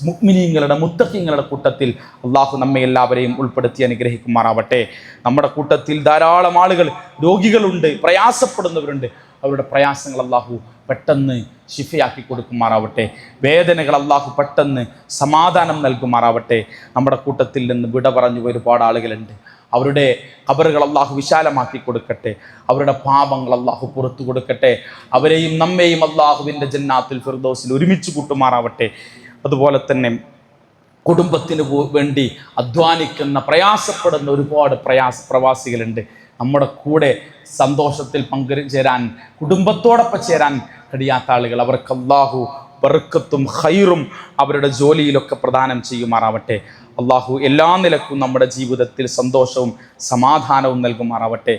മുഅ്മിനീങ്ങളുടെ, മുത്തഖീങ്ങളുടെ കൂട്ടത്തിൽ അള്ളാഹു നമ്മെ എല്ലാവരെയും ഉൾപ്പെടുത്തി അനുഗ്രഹിക്കുമാറാവട്ടെ. നമ്മുടെ കൂട്ടത്തിൽ ധാരാളം ആളുകൾ രോഗികളുണ്ട്, പ്രയാസപ്പെടുന്നവരുണ്ട്. അവരുടെ പ്രയാസങ്ങൾ അള്ളാഹു പെട്ടെന്ന് ശിഫയാക്കി കൊടുക്കുമാറാവട്ടെ. വേദനകൾ അള്ളാഹു പെട്ടെന്ന് സമാധാനം നൽകുമാറാവട്ടെ. നമ്മുടെ കൂട്ടത്തിൽ നിന്ന് വിട പറഞ്ഞു ഒരുപാട് ആളുകളുണ്ട്. അവരുടെ ഖബറുകൾ അള്ളാഹു വിശാലമാക്കി കൊടുക്കട്ടെ. അവരുടെ പാപങ്ങൾ അള്ളാഹു പുറത്തു കൊടുക്കട്ടെ. അവരെയും നമ്മെയും അള്ളാഹുവിൻ്റെ ജന്നാത്തുൽ ഫിർദൗസിൽ ഒരുമിച്ച് കൂട്ടുമാറാവട്ടെ. അതുപോലെ തന്നെ കുടുംബത്തിന് വേണ്ടി അധ്വാനിക്കുന്ന, പ്രയാസപ്പെടുന്ന ഒരുപാട് പ്രവാസികളുണ്ട്. നമ്മുടെ കൂടെ സന്തോഷത്തിൽ പങ്കുചേരാൻ, കുടുംബത്തോടൊപ്പം ചേരാൻ കഴിയാത്ത ആളുകൾ, അവർക്ക് അള്ളാഹു ബർക്കത്തും ഖൈറും അവരുടെ ജോലിയിലൊക്കെ പ്രദാനം ചെയ്യുമാറാവട്ടെ. അള്ളാഹു എല്ലാ നിലക്കും നമ്മുടെ ജീവിതത്തിൽ സന്തോഷവും സമാധാനവും നൽകുമാറാവട്ടെ.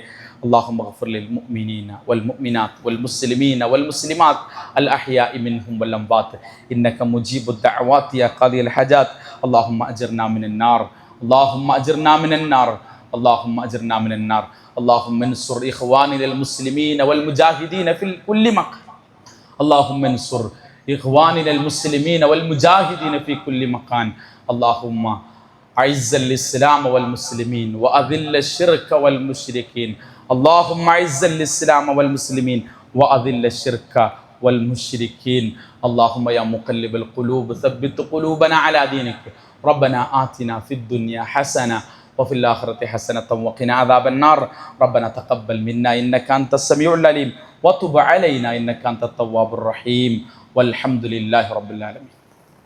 اللهم اغفر للمؤمنين والمؤمنات والمسلمين والمسلمات الأحياء منهم والأموات إنك مجيب الدعوات يا قاضي الحاجات. اللهم أجرنا من النار، اللهم أجرنا من النار، اللهم أجرنا من النار. اللهم انصر إخواننا المسلمين والمجاهدين في كل مكان. اللهم انصر إخواننا المسلمين والمجاهدين في كل مكان. اللهم أعز الإسلام والمسلمين وأذل الشرك والمشركين. اللهم أعز الإسلام والمسلمين وأذل الشرك والمشركين. اللهم يا مقلب القلوب ثبت قلوبنا على دينك. ربنا آتنا في الدنيا حسنة وفي الآخرة حسنة وقنا عذاب النار. ربنا تقبل منا إنك أنت السميع العليم وتب علينا إنك أنت التواب الرحيم والحمد لله رب العالمين.